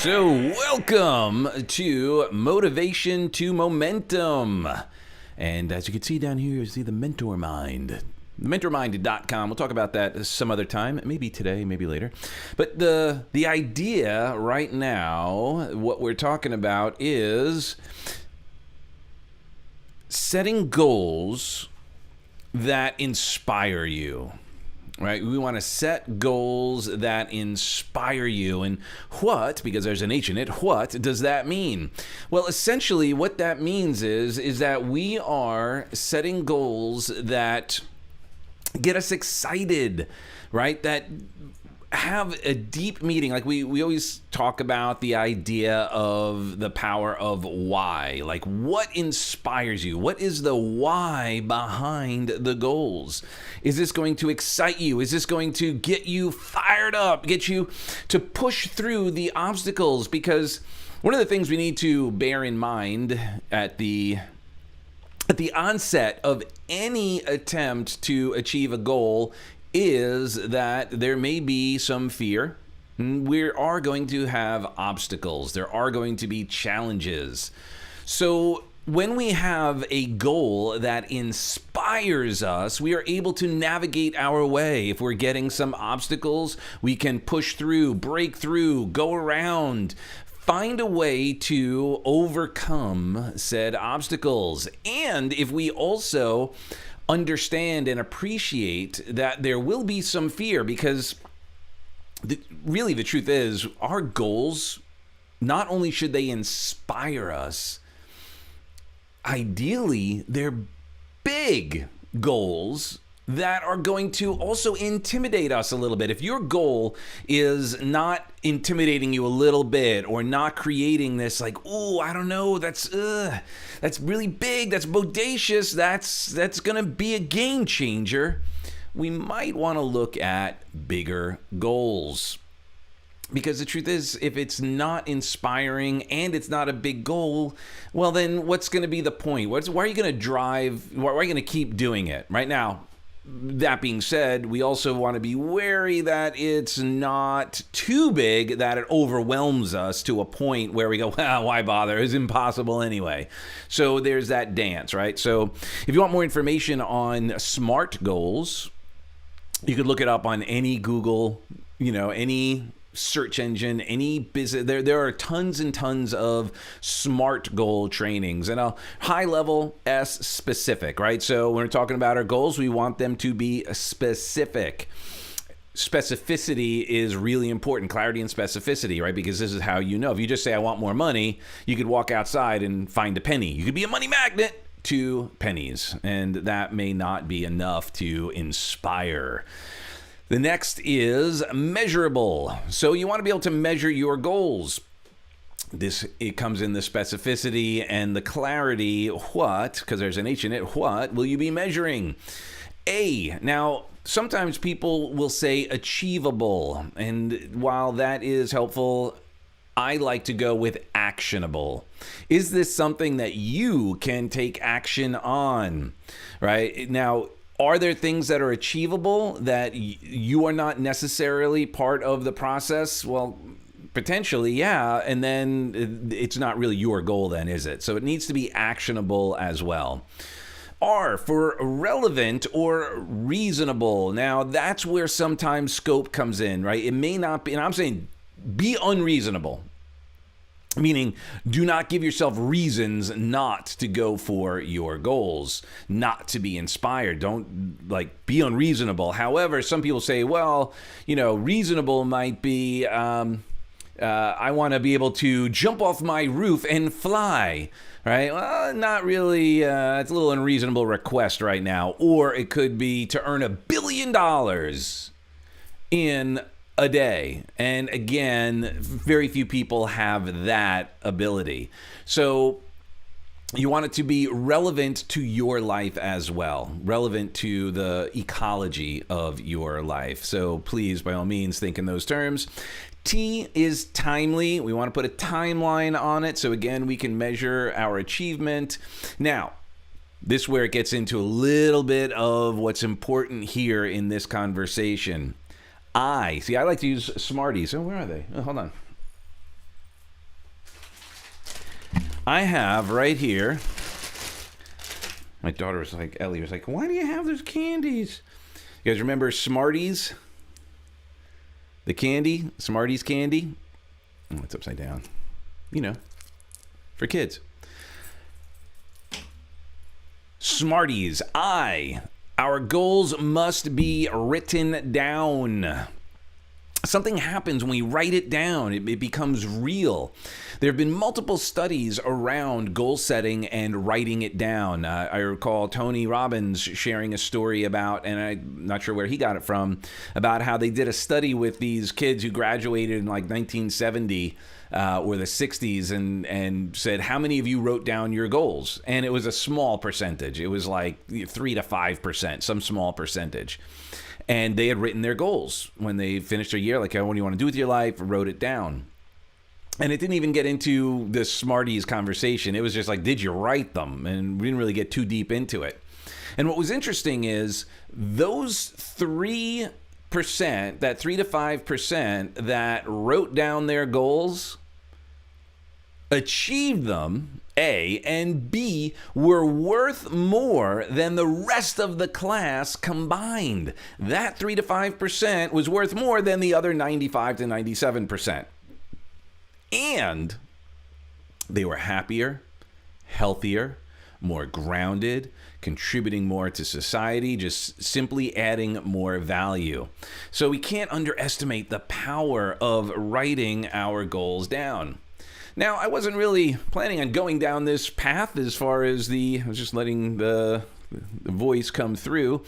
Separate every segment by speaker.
Speaker 1: So, welcome to Motivation to Momentum. And as you can see down here, you see the Mentor Mind. MentorMind.com. We'll talk about that some other time, maybe today, maybe later. But the idea right now, what we're talking about is setting goals that inspire you. Right? We want to set goals that inspire you. And what, because there's an H in it, what does that mean? Well, essentially what that means is that we are setting goals that get us excited, right? That have a deep meaning. Like we always talk about the idea of the power of why. Like, what inspires you? What is the why behind the goals? Is this going to excite you? Is this going to get you fired up, get you to push through the obstacles? Because one of the things we need to bear in mind at the onset of any attempt to achieve a goal is that there may be some fear. We are going to have obstacles. There are going to be challenges. So when we have a goal that inspires us, we are able to navigate our way. If we're getting some obstacles, we can push through, break through, go around, find a way to overcome said obstacles. And if we also understand and appreciate that there will be some fear, because really the truth is our goals, not only should they inspire us, ideally they're big goals that are going to also intimidate us a little bit. If your goal is not intimidating you a little bit, or not creating this like, oh, I don't know, that's really big, that's bodacious, that's gonna be a game changer, we might want to look at bigger goals. Because the truth is, if it's not inspiring and it's not a big goal, well, then what's going to be the point? Why are you going to drive? Why are you going to keep doing it? Right now, that being said, we also want to be wary that it's not too big, that it overwhelms us to a point where we go, well, why bother? It's impossible anyway. So there's that dance, right? So if you want more information on SMART goals, you could look it up on any Google, any search engine, any business. There are tons and tons of SMART goal trainings, and a high level S specific, right? So when we're talking about our goals, we want them to be specific. Specificity is really important. Clarity and specificity, right? Because this is how you know. If you just say, I want more money, you could walk outside and find a penny. You could be a money magnet to pennies, and that may not be enough to inspire. The next is measurable. So you want to be able to measure your goals. It comes in the specificity and the clarity. What, because there's an H in it, what will you be measuring? Now, sometimes people will say achievable. And while that is helpful, I like to go with actionable. Is this something that you can take action on? Right? Now, are there things that are achievable that you are not necessarily part of the process? Well, potentially, yeah. And then it's not really your goal then, is it? So it needs to be actionable as well. R for relevant or reasonable. Now, that's where sometimes scope comes in, right? It may not be, and I'm saying be unreasonable. Meaning, do not give yourself reasons not to go for your goals, not to be inspired. Don't be unreasonable. However, some people say, well, reasonable might be, I want to be able to jump off my roof and fly, right? Well, not really. It's a little unreasonable request right now. Or it could be to earn $1 billion in a day. And again, very few people have that ability. So you want it to be relevant to your life as well, relevant to the ecology of your life. So please, by all means, think in those terms. T is timely. We want to put a timeline on it. So again, we can measure our achievement. Now, this is where it gets into a little bit of what's important here in this conversation. I like to use Smarties. Oh, where are they? Oh, hold on. I have right here. My daughter was like, Ellie was like, why do you have those candies? You guys remember Smarties? The candy? Smarties candy? Oh, it's upside down. You know, for kids. Smarties. Our goals must be written down. Something happens when we write it down. It becomes real. There have been multiple studies around goal setting and writing it down. I recall Tony Robbins sharing a story about, and I'm not sure where he got it from, about how they did a study with these kids who graduated in like 1970 or the 60s and said, how many of you wrote down your goals? And it was a small percentage. It was like 3 to 5%, some small percentage. And they had written their goals when they finished their year, like, what do you want to do with your life? Wrote it down. And it didn't even get into the Smarties conversation. It was just like, did you write them? And we didn't really get too deep into it. And what was interesting is those 3%, that 3 to 5% that wrote down their goals, achieved them, A, and B, were worth more than the rest of the class combined. That 3 to 5% was worth more than the other 95 to 97%. And they were happier, healthier, more grounded, contributing more to society, just simply adding more value. So we can't underestimate the power of writing our goals down. Now, I wasn't really planning on going down this path as far as I was just letting the voice come through.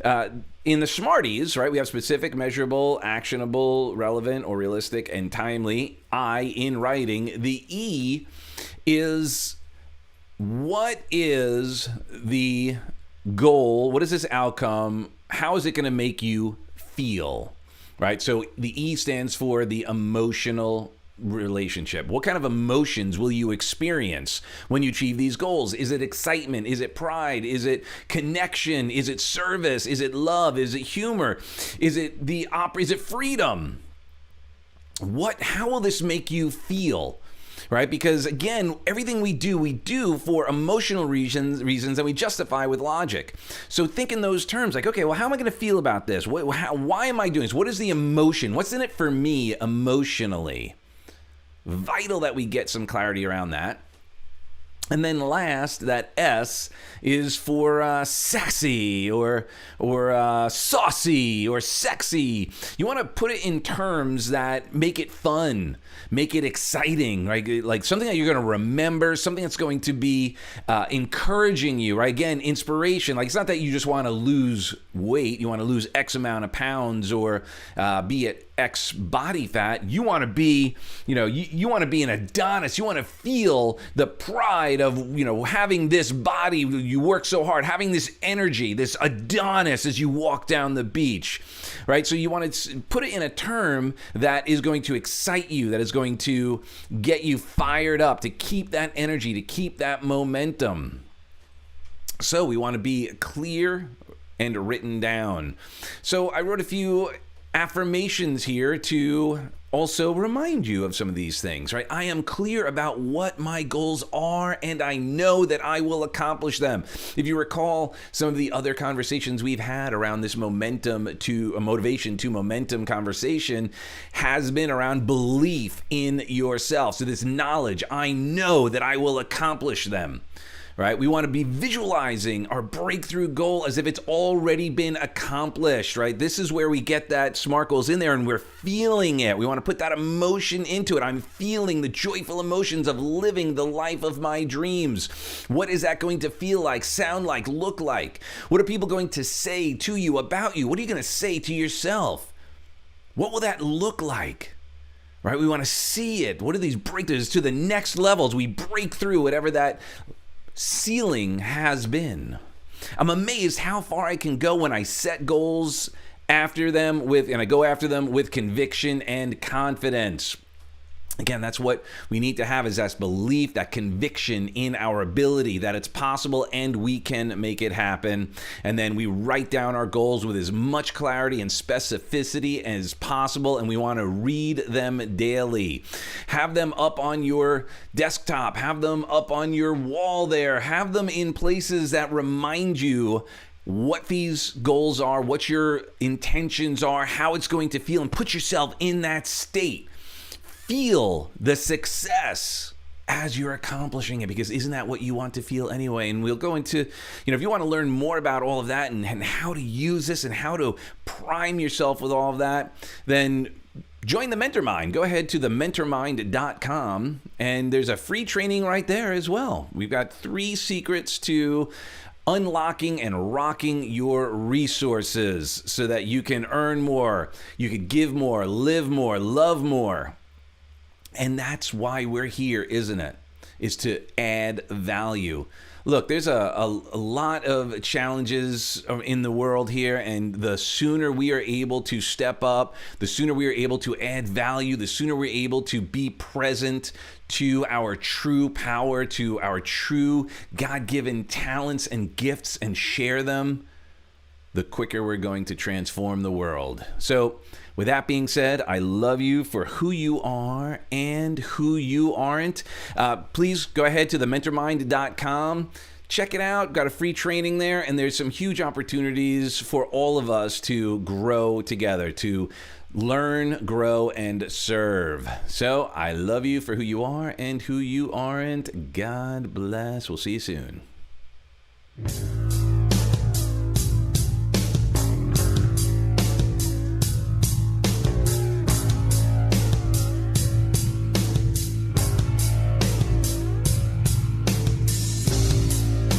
Speaker 1: In the Smarties, right, we have specific, measurable, actionable, relevant, or realistic, and timely. I, in writing. The E is, what is the goal? What is this outcome? How is it going to make you feel? Right? So the E stands for the emotional relationship. What kind of emotions will you experience when you achieve these goals? Is it excitement? Is it pride? Is it connection? Is it service? Is it love? Is it humor? Is it is it freedom? How will this make you feel? Right? Because again, everything we do for emotional reasons that we justify with logic. So think in those terms, like, okay, well, how am I going to feel about this? Why am I doing this? What is the emotion? What's in it for me emotionally? Vital that we get some clarity around that. And then last, that S is for sassy or saucy or sexy. You want to put it in terms that make it fun, make it exciting, right? Like something that you're going to remember, something that's going to be encouraging you, right? Again, inspiration. Like it's not that you just want to lose weight, you want to lose X amount of pounds or be at X body fat. You want to be, you want to be an Adonis. You want to feel the pride of, having this body. You work so hard, having this energy, this Adonis as you walk down the beach, right? So you want to put it in a term that is going to excite you, that is going to get you fired up, to keep that energy, to keep that momentum. So we want to be clear and written down. So I wrote a few affirmations here to also remind you of some of these things, right? I am clear about what my goals are, and I know that I will accomplish them. If you recall some of the other conversations we've had around this motivation to momentum conversation has been around belief in yourself. So this knowledge, I know that I will accomplish them. Right? We want to be visualizing our breakthrough goal as if it's already been accomplished, right? This is where we get that SMART goals in there and we're feeling it. We want to put that emotion into it. I'm feeling the joyful emotions of living the life of my dreams. What is that going to feel like, sound like, look like? What are people going to say to you about you? What are you going to say to yourself? What will that look like? Right? We want to see it. What are these breakthroughs to the next levels? We break through whatever that ceiling has been. I'm amazed how far I can go when I set goals and I go after them with conviction and confidence. Again, that's what we need to have, is that belief, that conviction in our ability that it's possible and we can make it happen. And then we write down our goals with as much clarity and specificity as possible, and we want to read them daily. Have them up on your desktop. Have them up on your wall there. Have them in places that remind you what these goals are, what your intentions are, how it's going to feel, and put yourself in that state. Feel the success as you're accomplishing it, because isn't that what you want to feel anyway? And we'll go into, if you want to learn more about all of that and how to use this and how to prime yourself with all of that, then join the Mentor Mind. Go ahead to thementormind.com, and there's a free training right there as well. We've got 3 secrets to unlocking and rocking your resources so that you can earn more, you can give more, live more, love more. And that's why we're here, isn't it? Is to add value. Look, there's a lot of challenges in the world here, and the sooner we are able to step up, the sooner we are able to add value, the sooner we're able to be present to our true power, to our true God-given talents and gifts and share them, the quicker we're going to transform the world. So, with that being said, I love you for who you are and who you aren't. Please go ahead to thementormind.com. Check it out. Got a free training there, and there's some huge opportunities for all of us to grow together, to learn, grow, and serve. So I love you for who you are and who you aren't. God bless. We'll see you soon.